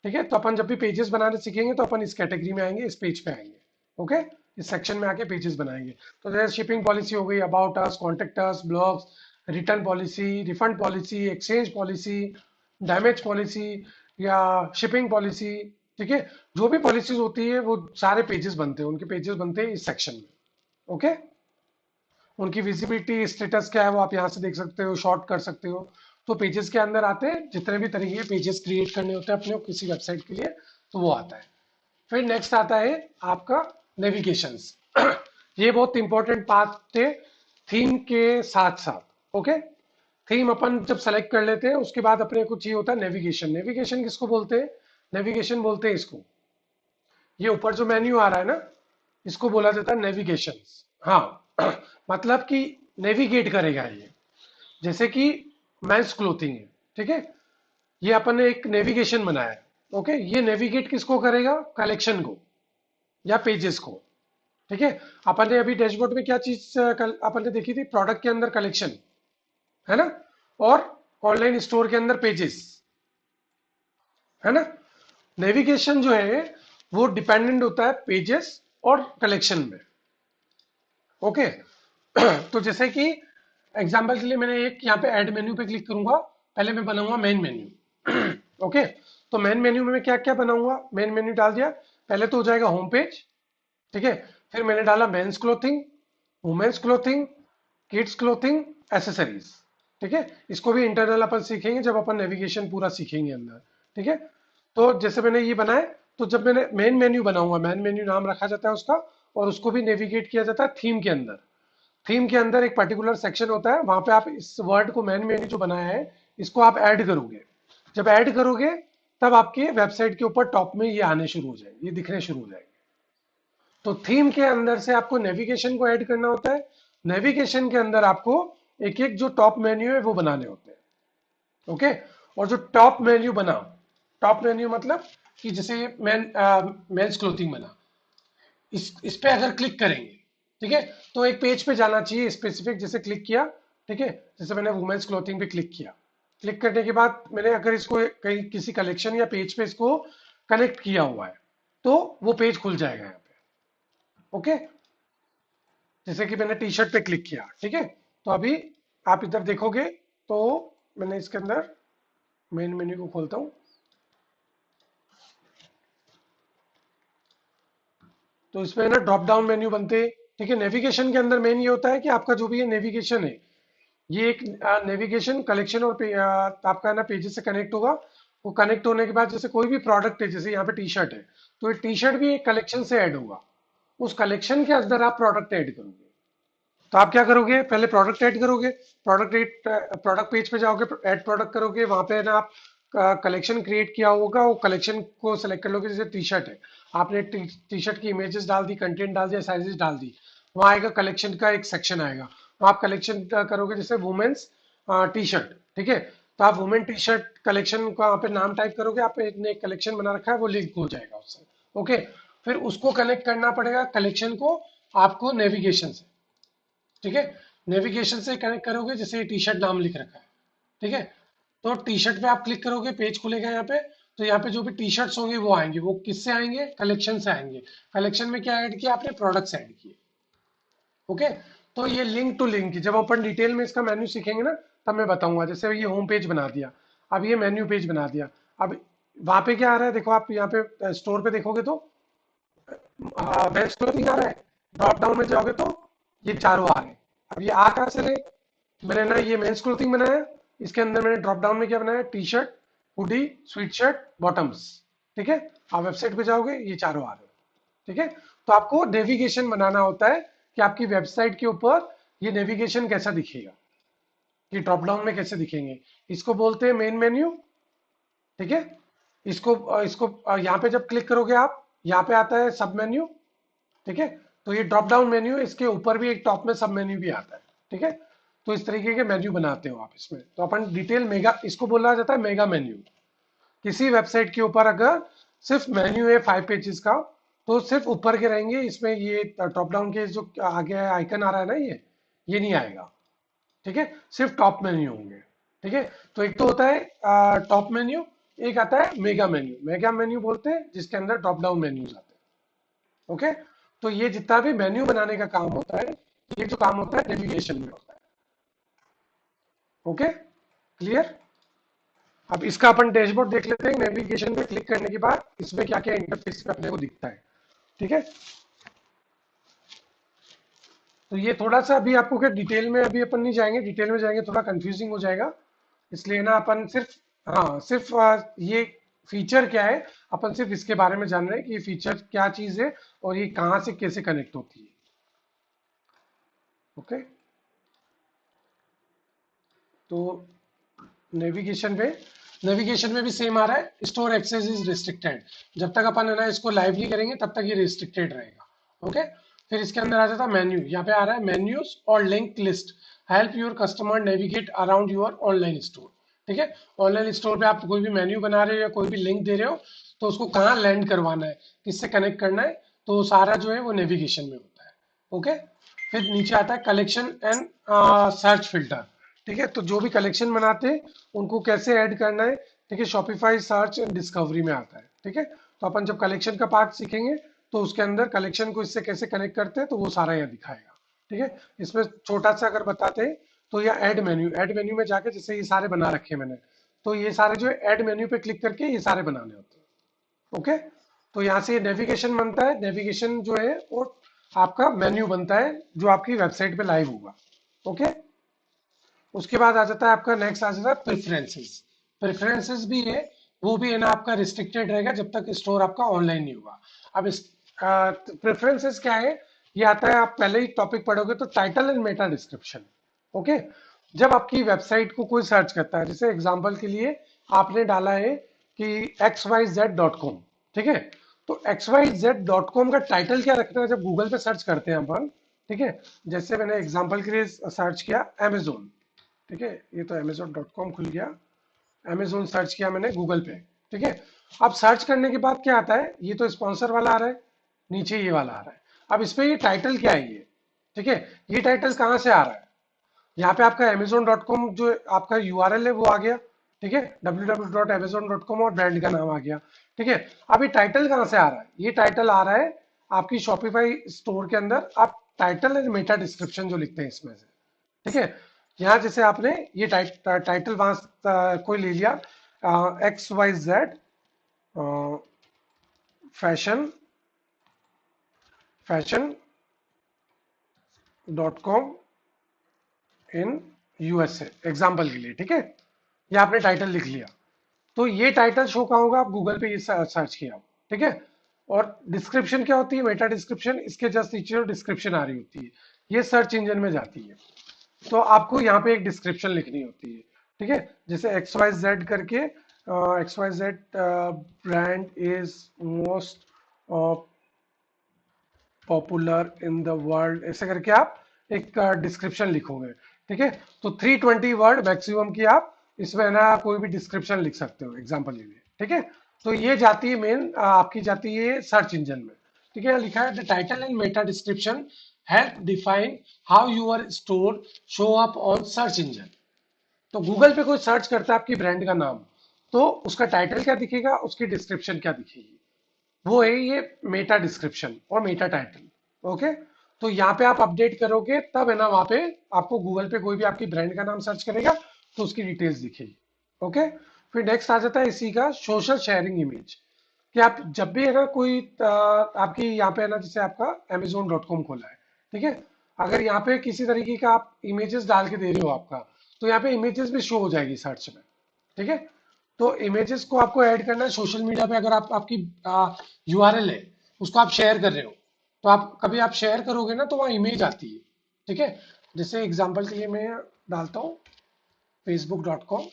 ठीक है, तो अपन जब भी पेजेस बनाने सीखेंगे तो अपन इस कैटेगरी में आएंगे, इस पेज पे आएंगे। ओके, इस सेक्शन में आके पेजेस बनाएंगे। तो जैसे शिपिंग पॉलिसी हो गई, about us, contact us, blogs, return policy, refund policy, exchange policy, damage policy, या शिपिंग पॉलिसी, ठीक है, जो भी पॉलिसीज होती है वो सारे पेजेस बनते हैं, उनके पेजेस बनते हैं इस सेक्शन में। ओके, उनकी विजिबिलिटी स्टेटस क्या है वो आप यहाँ से देख सकते हो, शॉर्ट कर सकते हो। तो पेजेस के अंदर आते हैं जितने भी तरीके के पेजेस क्रिएट करने होते हैं अपने किसी वेबसाइट के लिए, तो वो आता है। फिर नेक्स्ट आता है आपका नेविगेशंस। ये बहुत इंपॉर्टेंट पार्ट है थीम के साथ साथ। ओके, थीम अपन जब सेलेक्ट कर लेते हैं उसके बाद अपने को चाहिए होता है नेविगेशन। नेविगेशन किसको बोलते हैं? नेविगेशन बोलते हैं इसको, ये ऊपर जो मेन्यू आ रहा है ना, इसको बोला जाता है नेविगेशन। हाँ, मतलब कि नेविगेट करेगा ये, जैसे कि मेंस क्लोथिंग है, ठीक है, ये अपन ने एक नेविगेशन बनाया है। ओके, ये नेविगेट किसको करेगा? कलेक्शन को या पेजेस को। ठीक है, अपन ने अभी डैशबोर्ड में क्या चीज अपन ने देखी थी? प्रोडक्ट के अंदर कलेक्शन, है ना, और ऑनलाइन स्टोर के अंदर पेजेस, है ना। नेविगेशन जो है वो डिपेंडेंट होता है पेजेस और कलेक्शन में। ओके, तो जैसे कि एग्जांपल के लिए मैंने एक यहाँ पे ऐड मेन्यू पे क्लिक करूंगा, पहले मैं बनाऊंगा मेन मेन्यू। ओके, तो मेन मेन्यू में मैं क्या क्या बनाऊंगा? मेन मेन्यू डाल दिया, पहले तो हो जाएगा होम पेज, ठीक है, फिर मैंने डाला men's clothing, women's clothing, kids clothing, accessories, ठीक है। इसको भी इंटरनल अपन सीखेंगे जब अपन नेविगेशन पूरा सीखेंगे अंदर, ठीक है। तो जैसे मैंने ये बनाए, तो जब मैंने मेन मेन्यू बनाऊंगा, मेन मेन्यू नाम रखा जाता है उसका, और उसको भी नेविगेट किया जाता है थीम के अंदर। थीम के अंदर एक पर्टिकुलर सेक्शन होता है, वहां पे आप इस वर्ड को, मेन मेन्यू जो बनाया है, इसको आप ऐड करोगे। जब ऐड करोगे तब आपके वेबसाइट के ऊपर टॉप में ये आने शुरू हो जाएंगे, ये दिखने शुरू हो जाएंगे। तो थीम के अंदर से आपको नेविगेशन को ऐड करना होता है। नेविगेशन के अंदर आपको एक एक जो टॉप मेन्यू है वो बनाने होते हैं। ओके, और जो टॉप मेन्यू बना, टॉप मेन्यू मतलब कि जैसे मेंस क्लोथिंग बना, इस पे अगर क्लिक करेंगे, ठीक है, तो एक पेज पे जाना चाहिए स्पेसिफिक, जैसे क्लिक किया, ठीक है, जैसे मैंने वुमेन्स क्लोथिंग पे क्लिक किया, क्लिक करने के बाद मैंने अगर इसको कहीं किसी कलेक्शन या पेज पे इसको कनेक्ट किया हुआ है, तो वो पेज खुल जाएगा यहाँ पे। ओके, जैसे कि मैंने टी शर्ट पे क्लिक किया, ठीक है, तो अभी आप इधर देखोगे तो मैंने इसके अंदर मेन मेन्यू को खोलता हूँ, तो इसमें ना ड्रॉप डाउन मेन्यू बनते हैं। ठीक है, नेविगेशन के अंदर मेन ये होता है कि आपका जो भी ये नेविगेशन है, ये एक नेविगेशन कलेक्शन और आपका ना पेजेस से कनेक्ट होगा। वो कनेक्ट होने के बाद जैसे कोई भी प्रोडक्ट है, जैसे यहाँ पे टी शर्ट है, तो ये टी शर्ट भी एक कलेक्शन से ऐड होगा, उस कलेक्शन के अंदर आप प्रोडक्ट ऐड करोगे। तो आप क्या करोगे? पहले प्रोडक्ट ऐड करोगे, प्रोडक्ट पेज पे जाओगे, ऐड प्रोडक्ट करोगे, वहां पे ना आप कलेक्शन क्रिएट किया होगा, वो कलेक्शन को सेलेक्ट कर लोगे। जैसे टी शर्ट है, आपने टी शर्ट की इमेजेस डाल दी, कंटेंट डाल दिया, साइजेस डाल दी, वहां आएगा कलेक्शन का एक सेक्शन आएगा, वहां आप कलेक्शन करोगे, जैसे वुमेन्स टी शर्ट, ठीक है, तो आप वुमेन टी शर्ट कलेक्शन का वहाँ पे नाम टाइप करोगे, आपने एक कलेक्शन बना रखा है, वो लिंक हो जाएगा उससे। ओके, फिर उसको कनेक्ट करना पड़ेगा कलेक्शन को आपको नेविगेशन से, ठीक है, नेविगेशन से कनेक्ट करोगे, जैसे टी शर्ट नाम लिख रखा है, ठीक है, तो टी शर्ट पे आप क्लिक करोगे, पेज खुलेगा यहाँ पे, तो यहाँ पे जो भी टी शर्ट्स होंगे वो आएंगे, वो किससे आएंगे? कलेक्शन से आएंगे। कलेक्शन में क्या ऐड किया आपने? प्रोडक्ट्स ऐड किए। ओके, तो ये लिंक टू लिंक, जब अपन डिटेल में इसका मेन्यू सीखेंगे ना, तब मैं बताऊंगा। जैसे ये होम पेज बना दिया, अब ये मेन्यू पेज बना दिया, अब वहां पे क्या आ रहा है देखो, आप यहाँ पे स्टोर पे देखोगे तो बेस्ट क्लोथिंग आ रहा है, ड्रॉप डाउन में जाओगे तो ये चारों आ रहे हैं। अब ये आ कहाँ से रहे? मैंने ना ये मेंस क्लोथिंग बनाया, इसके अंदर मैंने ड्रॉप डाउन में क्या बनाया? T shirt, hoodie, sweet shirt, bottoms, ठीक है, आप वेबसाइट पे जाओगे ये चारों आ रहे हैं, ठीक है। तो आपको नेविगेशन बनाना होता है कि आपकी वेबसाइट के ऊपर ये नेविगेशन कैसा दिखेगा, ये ड्रॉप डाउन में कैसे दिखेंगे, इसको बोलते हैं मेन मेन्यू, ठीक है। इसको यहाँ पे जब क्लिक करोगे आप, यहाँ पे आता है सब मेन्यू, ठीक है, तो ये ड्रॉप डाउन मेन्यू है, इसके ऊपर भी एक टॉप में सब मेन्यू भी आता है, ठीक है। तो इस तरीके के मेन्यू बनाते हो आप इसमें। तो अपन डिटेल मेगा, इसको बोला जाता है मेगा मेन्यू। किसी वेबसाइट के ऊपर अगर सिर्फ मेन्यू है 5 पेजेस का, तो सिर्फ ऊपर के रहेंगे, इसमें ये टॉप डाउन के जो आगे आइकन आ रहा है ना, ये नहीं आएगा, ठीक है, सिर्फ टॉप मेन्यू होंगे, ठीक है। तो एक तो होता है टॉप मेन्यू, एक आता है मेगा मेन्यू। मेगा मेन्यू बोलते हैं जिसके अंदर टॉप डाउन मेन्यूज आते हैं। ओके, तो ये जितना भी मेन्यू बनाने का काम होता है, ये जो काम होता है नेविगेशन में होता है। Okay, clear? अब इसका अपन डैशबोर्ड देख लेते हैं। नेविगेशन पे क्लिक करने के बाद इसमें क्या क्या इंटरफेस पे अपने को दिखता है, ठीक है। तो ये थोड़ा सा अभी आपको क्या डिटेल में अभी अपन नहीं जाएंगे, डिटेल में जाएंगे थोड़ा कंफ्यूजिंग हो जाएगा, इसलिए ना अपन सिर्फ, हाँ सिर्फ ये फीचर क्या है, अपन सिर्फ इसके बारे में जान रहे हैं कि ये फीचर क्या चीज है और ये कहाँ से कैसे कनेक्ट होती है। ओके, तो नेविगेशन में भी सेम आ रहा है, स्टोर एक्सेस इज रिस्ट्रिक्टेड। जब तक अपन है ना इसको लाइव नहीं करेंगे तब तक ये रिस्ट्रिक्टेड रहेगा। ओके, फिर इसके अंदर आ जाता है मेन्यू। यहाँ पे आ रहा है मेन्यूज और link list help your customer navigate around your online store. ठीक है, ऑनलाइन स्टोर पे आप कोई भी मेन्यू बना रहे हो या कोई भी लिंक दे रहे हो तो उसको कहाँ लैंड करवाना है, किससे कनेक्ट करना है, तो सारा जो है वो नेविगेशन में होता है। ओके, फिर नीचे आता है कलेक्शन एंड सर्च फिल्टर। ठीक है, तो जो भी कलेक्शन बनाते हैं उनको कैसे ऐड करना है, ठीक है, शॉपिफाई सर्च एंड डिस्कवरी में आता है। ठीक है, तो अपन जब कलेक्शन का पार्ट सीखेंगे तो उसके अंदर कलेक्शन को इससे कैसे कनेक्ट करते हैं तो वो सारा यहाँ दिखाएगा। ठीक है, इसमें छोटा सा अगर बताते हैं तो यह ऐड मेन्यू में जाके जैसे ये सारे बना रखे हैं मैंने, तो ये सारे जो है ऐड मेन्यू पे क्लिक करके ये सारे बनाने होते हैं। ओके, तो यहाँ से नेविगेशन बनता है, नेविगेशन जो है वो आपका मेन्यू बनता है जो आपकी वेबसाइट पे लाइव होगा। ओके, उसके बाद आ जाता है आपका नेक्स्ट आ जाता है प्रेफरेंसेस। प्रेफरेंसेस भी है, वो भी है ना आपका रिस्ट्रिक्टेड रहेगा जब तक स्टोर आपका ऑनलाइन नहीं होगा। अब इस प्रेफरेंसेस क्या है, ये आता है, आप पहले ही टॉपिक पढ़ोगे तो title and meta description. Okay, जब आपकी वेबसाइट को कोई सर्च करता है, जैसे एग्जांपल के लिए आपने डाला है कि xyz.com, ठीक है, तो xyz.com का टाइटल क्या रखना है जब गूगल पे सर्च करते हैं अपन। ठीक है, जैसे मैंने एग्जांपल के लिए सर्च किया अमेजोन, ठीक है, ये तो amazon.com खुल गया, अमेजोन सर्च किया मैंने गूगल पे। ठीक है, अब सर्च करने के बाद क्या आता है, ये तो स्पॉन्सर वाला आ रहा है, नीचे ये वाला आ रहा है। अब इसमें ये टाइटल क्या है ये, ठीक है, ये टाइटल कहाँ से आ रहा है, यहाँ पे आपका amazon.com जो आपका यूआरएल है वो आ गया। ठीक है, www.amazon.com और ब्रांड का नाम आ गया। ठीक है, अब ये टाइटल कहाँ से आ रहा है, ये टाइटल आ रहा है आपकी शॉपिफाई स्टोर के अंदर, आप टाइटल एंड मेटा डिस्क्रिप्शन जो लिखते हैं इसमें से। ठीक है, यहाँ जैसे आपने ये टाइटल वहां कोई ले लिया, XYZ fashion .com in USA example के लिए। ठीक है, ये आपने टाइटल लिख लिया, तो ये टाइटल शो कहाँ होगा, आप गूगल पे ये सर्च किया। ठीक है, और डिस्क्रिप्शन क्या होती है, मेटा डिस्क्रिप्शन, इसके जस्ट नीचे डिस्क्रिप्शन आ रही होती है, ये सर्च इंजन में जाती है। तो आपको यहाँ पे एक डिस्क्रिप्शन लिखनी होती है। ठीक है, जैसे XYZ करके, XYZ brand is most popular in the world, ऐसे करके आप एक डिस्क्रिप्शन लिखोगे। ठीक है, तो 320 वर्ड मैक्सिमम की आप इसमें ना कोई भी डिस्क्रिप्शन लिख सकते हो एग्जाम्पल के लिए। ठीक है, तो ये जाती है मेन आपकी जाती है सर्च इंजन में। ठीक है, लिखा है the title and meta description help define how your store show up on search engine. तो गूगल पे कोई सर्च करता है आपकी ब्रांड का नाम, तो उसका टाइटल क्या दिखेगा, उसकी डिस्क्रिप्शन क्या दिखेगी, वो है ये मेटा डिस्क्रिप्शन और मेटा टाइटल। ओके, तो यहाँ पे आप अपडेट करोगे तब है ना वहां पे आपको गूगल पे कोई भी आपकी ब्रांड का नाम सर्च करेगा तो उसकी डिटेल्स दिखेगी। ओके, फिर नेक्स्ट आ जाता है इसी का सोशल शेयरिंग इमेज, कि आप जब भी है ना कोई आपकी यहाँ पे है ना जैसे आपका amazon.com खोला है, ठीक है, अगर यहाँ पे किसी तरीके का आप इमेजेस डाल के दे रहे हो आपका, तो यहाँ पे इमेजेस भी शो हो जाएगी सर्च में। ठीक है, तो इमेजेस को आपको ऐड करना है सोशल मीडिया पे, अगर आप आपकी यूआरएल है उसको आप शेयर कर रहे हो, तो आप कभी आप शेयर करोगे ना तो वहाँ इमेज आती है। ठीक है, जैसे एग्जांपल के लिए मैं डालता हूँ facebook.com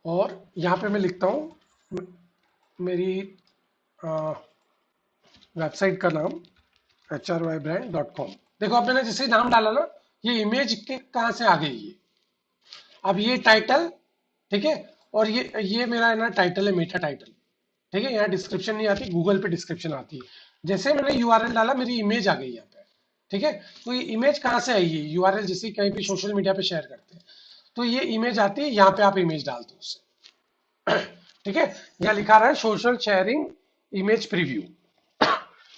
और यहाँ पे मैं लिखता हूँ मेरी वेबसाइट का नाम HRYbrand.com। देखो अब मैंने जैसे नाम डाला ना, ये इमेज के कहाँ से आ गई ये, अब ये टाइटल, ठीक है, और ये मेरा है ना टाइटल है, मेटा टाइटल। ठीक है, यहाँ डिस्क्रिप्शन नहीं आती, गूगल पे डिस्क्रिप्शन आती है। जैसे मैंने यूआरएल डाला मेरी इमेज आ गई यहाँ पे। ठीक है, तो ये इमेज कहाँ से आई है, यूआरएल जैसे कहीं भी सोशल मीडिया पे शेयर करते हैं तो ये इमेज आती है, यहाँ पे आप इमेज डाल दो उससे। ठीक है, यहाँ लिखा रहा है सोशल शेयरिंग इमेज प्रीव्यू,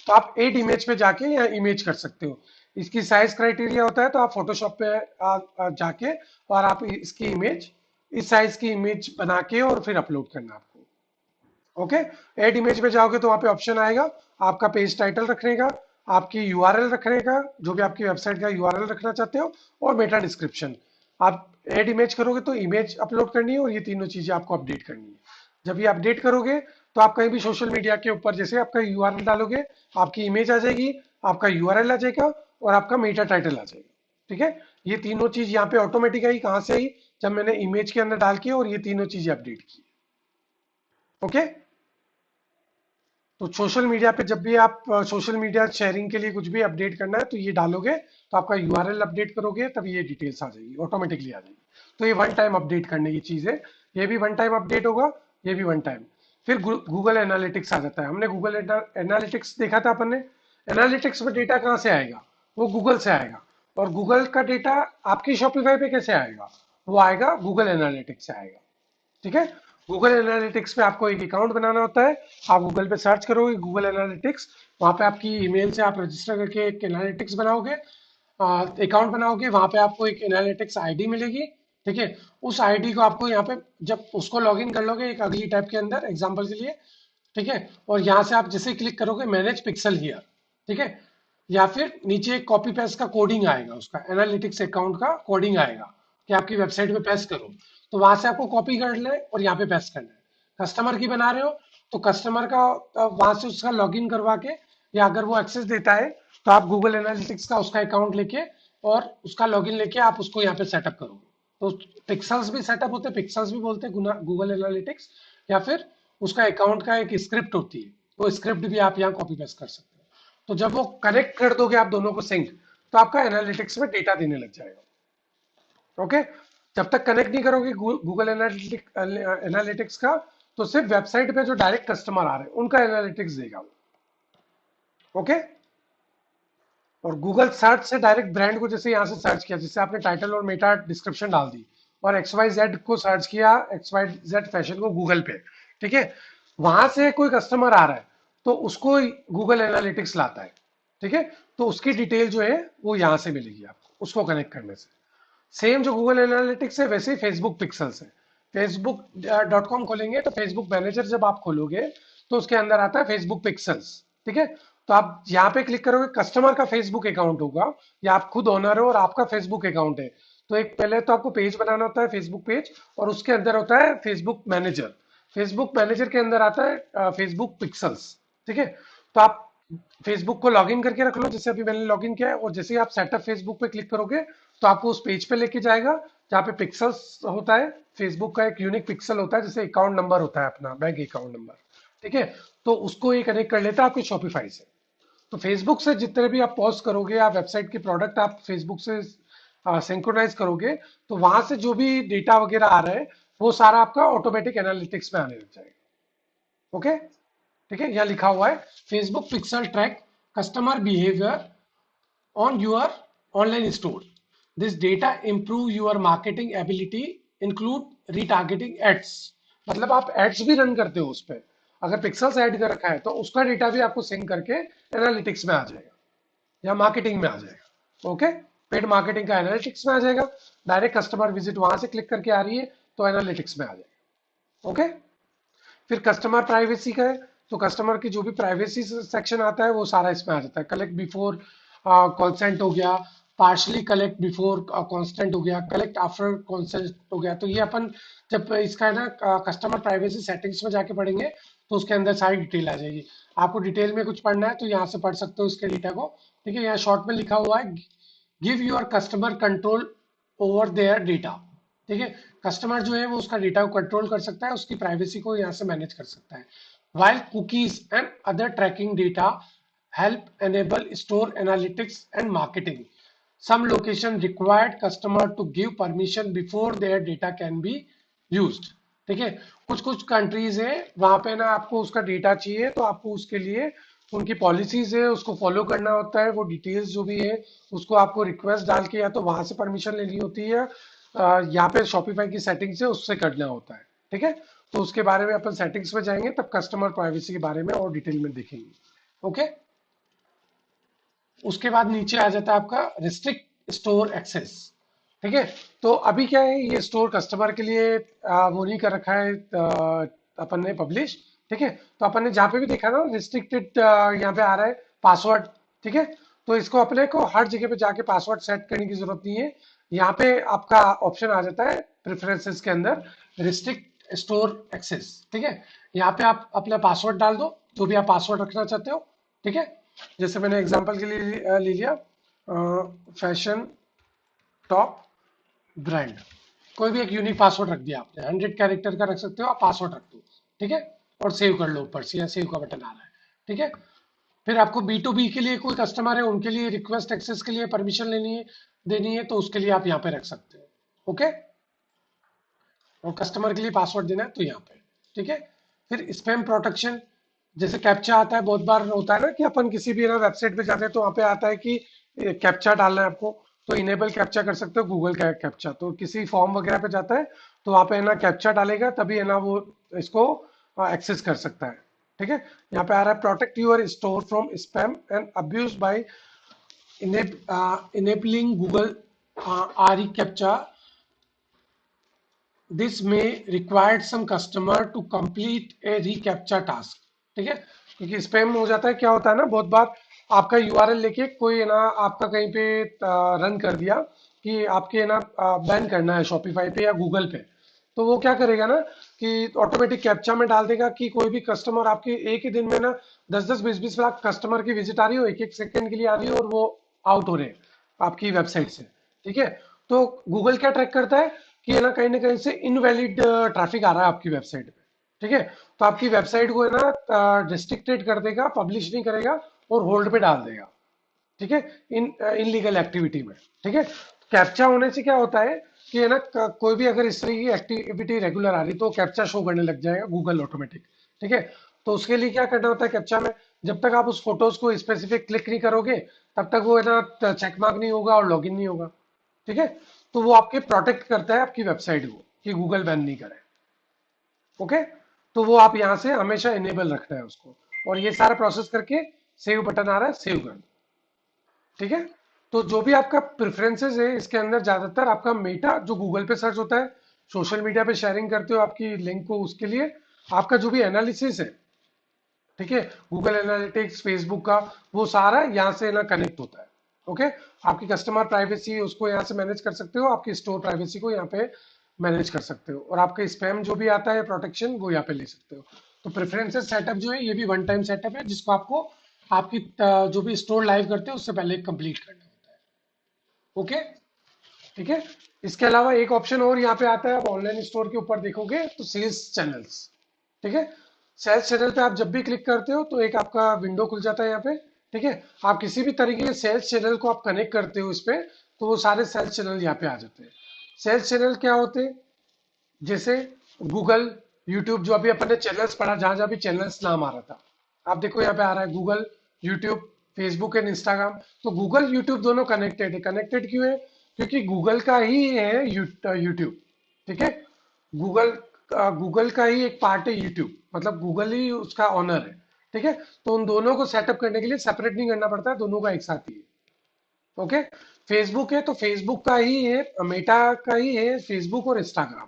तो आप एड इमेज पे जाके यहाँ इमेज कर सकते हो। इसकी साइज क्राइटेरिया होता है, तो आप फोटोशॉप पे जाके और आप इसकी इमेज, इस साइज की इमेज बना के और फिर अपलोड करना आपको। ओके, एड इमेज में जाओगे तो वहां पे ऑप्शन आएगा आपका पेज टाइटल रखने का, आपकी यूआरएल रखने का, जो भी आपकी वेबसाइट का यूआरएल रखना चाहते हो, और मेटा डिस्क्रिप्शन। आप एड इमेज करोगे तो इमेज अपलोड करनी है, और ये तीनों चीजें आपको अपडेट करनी है। जब ये अपडेट करोगे तो आप कहीं भी सोशल मीडिया के ऊपर जैसे आपका यूआरएल डालोगे, आपकी इमेज आ जाएगी, आपका यूआरएल आ जाएगा, और आपका मेटा टाइटल आ जाएगा। ठीक है, ये तीनों चीज यहाँ पे ऑटोमेटिक आई, कहाँ से आई? जब मैंने इमेज के अंदर डाल के और ये तीनों चीजें अपडेट की। ओके, तो सोशल मीडिया पे जब भी आप सोशल मीडिया शेयरिंग के लिए कुछ भी अपडेट करना है तो ये डालोगे, तो आपका यूआरएल अपडेट करोगे तब ये डिटेल्स आ जाएगी, ऑटोमेटिकली आ जाएगी। तो ये वन टाइम अपडेट करने की चीज है, ये भी वन टाइम अपडेट होगा, ये भी वन टाइम। फिर गूगल एनालिटिक्स आ जाता है। हमने गूगल एनालिटिक्स देखा था अपन ने। एनालिटिक्स में डेटा कहाँ से आएगा? वो गूगल से आएगा। और गूगल का डेटा आपकी शॉपिफाई पे कैसे आएगा? वो आएगा गूगल एनालिटिक्स से आएगा। ठीक है, गूगल एनालिटिक्स में आपको एक अकाउंट बनाना होता है। आप गूगल पे सर्च करोगे गूगल एनालिटिक्स, वहां पे आपकी ईमेल से आप रजिस्टर करके एक एनालिटिक्स बनाओगे, अकाउंट बनाओगे, वहां पे आपको एक एनालिटिक्स आईडी मिलेगी। ठीक है, उस आईडी को आपको यहाँ पे जब उसको लॉगिन कर लोगे एक अगली टैब के अंदर एग्जांपल के लिए, ठीक है, और यहाँ से आप जैसे क्लिक करोगे मैनेज पिक्सल हियर, ठीक है, या फिर नीचे एक कॉपी पेस्ट का कोडिंग आएगा, उसका एनालिटिक्स अकाउंट का कोडिंग आएगा कि आपकी वेबसाइट पे पेस्ट करो। तो वहां से आपको कॉपी कर ले और यहाँ पे पेस्ट करना है। कस्टमर की बना रहे हो तो कस्टमर का वहां से उसका लॉगिन करवा के, या अगर वो एक्सेस देता है तो आप गूगल एनालिटिक्स का उसका अकाउंट लेके और उसका लॉगिन लेके आप उसको यहाँ पे सेटअप करोगे। तो पिक्सल्स भी सेटअप होते हैं, पिक्सल्स भी बोलते हैं गूगल एनालिटिक्स, या फिर उसका अकाउंट का एक स्क्रिप्ट होती है, वो स्क्रिप्ट भी आप यहाँ कॉपी पेस्ट कर सकते हो। तो जब वो कनेक्ट कर दोगे आप दोनों को सिंक, तो आपका एनालिटिक्स में डेटा देने लग जाएगा। ओके, जब तक कनेक्ट नहीं करोगे गूगल एनालिटिक्स का, तो सिर्फ वेबसाइट पे जो डायरेक्ट कस्टमर आ रहे हैं उनका एनालिटिक्स देगा वो। ओके, और गूगल सर्च से डायरेक्ट ब्रांड को जैसे यहाँ से सर्च किया, जैसे आपने टाइटल और मेटा डिस्क्रिप्शन डाल दी और एक्स वाई जेड को सर्च किया, एक्स वाई जेड फैशन को गूगल पे, ठीक है, वहां से कोई कस्टमर आ रहा है तो उसको गूगल एनालिटिक्स लाता है। ठीक है, तो उसकी डिटेल जो है वो यहाँ से मिलेगी आपको उसको कनेक्ट करने से। सेम जो गूगल एनालिटिक्स है वैसे ही फेसबुक पिक्सल्स है। फेसबुक डॉट कॉम खोलेंगे तो फेसबुक मैनेजर जब आप खोलोगे तो उसके अंदर आता है फेसबुक पिक्सल्स। ठीक है, तो आप यहाँ पे क्लिक करोगे, कस्टमर का फेसबुक अकाउंट होगा या आप खुद ओनर हो और आपका फेसबुक अकाउंट है, तो एक पहले तो आपको पेज बनाना होता है फेसबुक पेज, और उसके अंदर होता है फेसबुक मैनेजर। फेसबुक मैनेजर के अंदर आता है फेसबुक पिक्सल्स। ठीक है, तो आप फेसबुक को लॉगिन करके रख लो जैसे अभी मैंने लॉगिन किया है, और जैसे ही आप सेटअप फेसबुक पे क्लिक करोगे तो आपको उस पेज पे लेके जाएगा जहाँ पे पिक्सल्स होता है। फेसबुक का एक यूनिक पिक्सल होता है जैसे अकाउंट नंबर होता है अपना बैंक अकाउंट नंबर। ठीक है, तो उसको ये कनेक्ट कर लेता है आपके शॉपिफाई से। तो फेसबुक से जितने भी आप पोस्ट करोगे या वेबसाइट के प्रोडक्ट आप फेसबुक से सिंक्रोनाइज करोगे, तो वहां से जो भी डेटा वगैरह आ रहा है वो सारा आपका ऑटोमेटिक एनालिटिक्स में आने लग जाएगा। ओके, ठीक है, यहाँ लिखा हुआ है Facebook pixel track customer behaviour on your online store. This data improve your marketing ability, include retargeting ads. मतलब आप एड्स भी रन करते हो उस पर, अगर पिक्सल्स ऐड कर रखा है तो उसका डेटा भी आपको सिंक करके एनालिटिक्स में आ जाएगा या मार्केटिंग में आ जाएगा। ओके, पेड मार्केटिंग का एनालिटिक्स में आ जाएगा, डायरेक्ट कस्टमर विजिट वहां से क्लिक करके आ रही है तो एनालिटिक्स में आ जाएगा। ओके, फिर कस्टमर प्राइवेसी का है, तो कस्टमर की जो भी प्राइवेसी सेक्शन आता है वो सारा इसमें आ जाता है। कलेक्ट बिफोर कॉन्सेंट हो गया, पार्शली कलेक्ट बिफोर कॉन्सेंट हो गया, कलेक्ट आफ्टर कॉन्सेंट हो गया। तो ये अपन जब इसका है ना कस्टमर प्राइवेसी सेटिंग्स में जाके पढ़ेंगे तो उसके अंदर सारी डिटेल आ जाएगी। आपको डिटेल में कुछ पढ़ना है तो यहाँ से पढ़ सकते हो इसके डेटा को। ठीक है, यहाँ शॉर्ट में लिखा हुआ है give your customer control over there data. ठीक है, कस्टमर जो है वो उसका डेटा को कंट्रोल कर सकता है, उसकी प्राइवेसी को यहाँ से मैनेज कर सकता है। while cookies and other tracking data help enable store analytics and marketing, some location required customer to give permission before their data can be used। ठीक है, कुछ कुछ कंट्रीज है वहां पे ना आपको उसका डेटा चाहिए तो आपको उसके लिए उनकी पॉलिसीज है उसको फॉलो करना होता है, वो डिटेल्स जो भी है उसको आपको रिक्वेस्ट डाल के या तो वहां से परमिशन लेनी होती है, यहाँ पे शॉपिफाई की सेटिंग से उससे करना होता है। ठीक है, तो उसके बारे में अपन सेटिंग्स में जाएंगे तब कस्टमर प्राइवेसी के बारे में और डिटेल में देखेंगे। ओके, उसके बाद नीचे आ जाता है आपका रिस्ट्रिक्ट स्टोर एक्सेस। ठीक है, तो अभी क्या है, ये स्टोर कस्टमर के लिए वो नहीं कर रखा है अपन ने पब्लिश। ठीक है, तो अपन ने जहाँ पे भी देखा ना रिस्ट्रिक्टेड यहाँ पे आ रहा है पासवर्ड। ठीक है, तो इसको अपने को हर जगह पे जाके पासवर्ड सेट करने की जरूरत नहीं है। यहाँ पे आपका ऑप्शन आ जाता है प्रेफरेंसेस के अंदर रिस्ट्रिक्ट स्टोर एक्सेस। ठीक है, यहाँ पे आप अपना पासवर्ड डाल दो, जो भी आप पासवर्ड रखना चाहते हो। ठीक है, जैसे मैंने एग्जांपल के लिए ले लिया फैशन टॉप ब्रांड। कोई भी एक यूनिक पासवर्ड रख दिया आपने, 100 कैरेक्टर का रख सकते हो आप, पासवर्ड रख दो। ठीक है, और सेव कर लो, ऊपर से या सेव का बटन आ रहा है। ठीक है, फिर आपको बी टू बी के लिए कोई कस्टमर है, उनके लिए रिक्वेस्ट एक्सेस के लिए परमिशन लेनी है, देनी है, तो उसके लिए आप यहाँ पे रख सकते हो। ओके, और कस्टमर के लिए पासवर्ड देना है तो यहाँ पे। ठीक है, फिर स्पैम प्रोटेक्शन, जैसे कैप्चा आता है, बहुत बार होता है ना कि अपन किसी भी ना वेबसाइट पे जाते हैं तो वहाँ पे आता है कि कैप्चा डालना है आपको, तो इनेबल कैप्चा कर सकते हो गूगल का कैप्चा। तो किसी फॉर्म वगैरह पे जाता है तो वहाँ पे है ना कैप्चा डालेगा, तभी है ना वो इसको एक्सेस कर सकता है। ठीक है, यहाँ पे आ रहा है protect your store from spam and abuse by enabling Google reCAPTCHA. This may require some customer to complete a reCAPTCHA task. ठीक है, क्योंकि स्पैम हो जाता है, क्या होता है ना, बहुत बार आपका यूआरएल लेके कोई है ना आपका कहीं पे रन कर दिया कि आपके है ना बैन करना है शॉपिफाई पे या गूगल पे, तो वो क्या करेगा ना कि ऑटोमेटिक कैप्चा में डाल देगा कि कोई भी कस्टमर आपके एक ही दिन में ना 10-10 20-20 लाख कस्टमर की विजिट आ रही हो, एक एक सेकंड के लिए आ रही हो, और वो आउट हो रहे हैं आपकी वेबसाइट से। ठीक है, तो गूगल क्या ट्रैक करता है कि है ना कहीं से इनवैलिड ट्रैफिक आ रहा है आपकी वेबसाइट पे। ठीक है, तो आपकी वेबसाइट को है ना रिस्ट्रिक्टेड कर देगा, पब्लिश नहीं करेगा और होल्ड पे डाल देगा। ठीक है, इन इनलीगल एक्टिविटी में। ठीक है, कैप्चा होने से क्या होता है कि है ना कोई भी अगर इस तरह की एक्टिविटी रेगुलर आ रही तो कैप्चा शो करने लग जाएगा गूगल ऑटोमेटिक। ठीक है, तो उसके लिए क्या करना होता है कैप्चा में, जब तक आप उस फोटोज को स्पेसिफिक क्लिक नहीं करोगे तब तक वो है ना चेक मार्क नहीं होगा और लॉगिन नहीं होगा। ठीक है, तो वो आपके प्रोटेक्ट करता है आपकी वेबसाइट को कि गूगल बैन नहीं करे। ओके, तो वो आप यहां से हमेशा इनेबल रखना है उसको, और ये सारा प्रोसेस करके सेव बटन आ रहा है, सेव कर दो। ठीक है, तो जो भी आपका प्रेफरेंसेस है इसके अंदर ज्यादातर आपका मेटा जो गूगल पे सर्च होता है, सोशल मीडिया पे शेयरिंग करते हो आपकी लिंक को, उसके लिए आपका जो भी एनालिसिस है, ठीक है, गूगल एनालिटिक्स फेसबुक का, वो सारा यहाँ से ना कनेक्ट होता है। ओके, आपकी कस्टमर प्राइवेसी उसको यहाँ से मैनेज कर सकते हो, आपकी स्टोर प्राइवेसी को यहाँ पे मैनेज कर सकते हो, और आपका स्पैम जो भी आता है प्रोटेक्शन वो यहाँ पे ले सकते हो। तो प्रेफरेंसेस सेटअप जो है ये भी वन टाइम सेटअप है, जिसको आपको आपकी जो भी स्टोर लाइव करते हो उससे पहले कंप्लीट करना होता है। ओके, ठीक है, इसके अलावा एक ऑप्शन और यहाँ पे आता है, आप ऑनलाइन स्टोर के ऊपर देखोगे तो सेल्स चैनल्स। ठीक है, सेल्स चैनल पे आप जब भी क्लिक करते हो तो एक आपका विंडो खुल जाता है यहाँ पे। ठीक है, आप किसी भी तरीके के सेल्स चैनल को आप कनेक्ट करते हो इस पे, तो वो सारे सेल्स चैनल यहाँ पे आ जाते हैं। सेल्स चैनल क्या होते हैं, जैसे गूगल, यूट्यूब, जो अभी अपन ने चैनल्स पढ़ा, जहां जहां भी चैनल्स नाम आ रहा था, आप देखो यहाँ पे आ रहा है Google, YouTube, Facebook and Instagram. तो गूगल यूट्यूब दोनों कनेक्टेड है। कनेक्टेड क्यों है, क्योंकि गूगल का ही है यूट्यूब। ठीक है, गूगल गूगल का ही एक पार्ट है यूट्यूब, मतलब गूगल ही उसका ऑनर है। ठीक है, तो उन दोनों को सेटअप करने के लिए सेपरेट नहीं करना पड़ता है, दोनों का एक साथ ही है। ओके, फेसबुक है तो फेसबुक का ही है, मेटा का ही है फेसबुक और इंस्टाग्राम।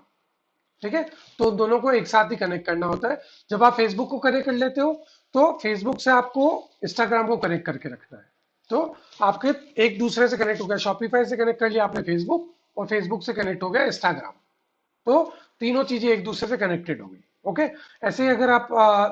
ठीक है, तो दोनों को एक साथ ही कनेक्ट करना होता है। जब आप फेसबुक को कनेक्ट कर लेते हो तो फेसबुक से आपको इंस्टाग्राम को कनेक्ट करके रखना है। तो आपके एक दूसरे से कनेक्ट हो गया, शॉपिफाई से कनेक्ट कर लिया आपने फेसबुक, और फेसबुक से कनेक्ट हो गया इंस्टाग्राम। तो तीनों चीजें एक दूसरे से कनेक्टेड होगी। ओके, ऐसे ही अगर आप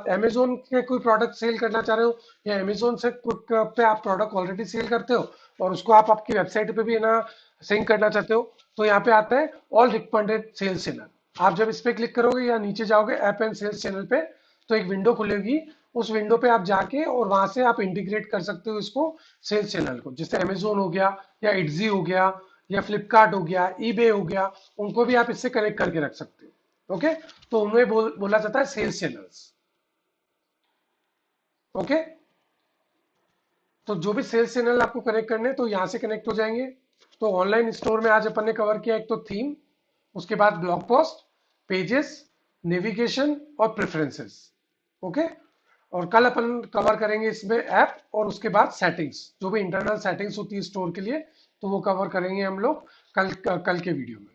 अमेजोन के कोई प्रोडक्ट सेल करना चाह रहे हो, या अमेजोन से पे आप प्रोडक्ट ऑलरेडी सेल करते हो और उसको आप आपकी वेबसाइट पे भी है ना सिंक करना चाहते हो, तो यहाँ पे आता है ऑल रिकमेंडेड सेल्स चैनल। आप जब इस पे क्लिक करोगे या नीचे जाओगे ऐप एंड सेल्स चैनल पे, तो एक विंडो खुलेगी। उस विंडो पे आप जाके और वहां से आप इंटीग्रेट कर सकते हो इसको सेल्स चैनल को, जैसे अमेजोन हो गया या इट्जी हो गया या फ्लिपकार्ट हो गया, ईबे हो गया, उनको भी आप इससे कनेक्ट करके रख सकते हो। ओके, तो उन्हें बोला जाता है सेल्स चैनल्स। ओके, तो जो भी सेल्स चैनल आपको कनेक्ट करने तो यहां से कनेक्ट हो जाएंगे। तो ऑनलाइन स्टोर में आज अपन ने कवर किया, एक तो थीम, उसके बाद ब्लॉग पोस्ट, पेजेस, नेविगेशन और प्रेफरेंसेस। ओके, और कल अपन कवर करेंगे इसमें ऐप और उसके बाद सेटिंग्स, जो भी इंटरनल सेटिंग्स होती है स्टोर के लिए, तो वो कवर करेंगे हम लोग कल के वीडियो में।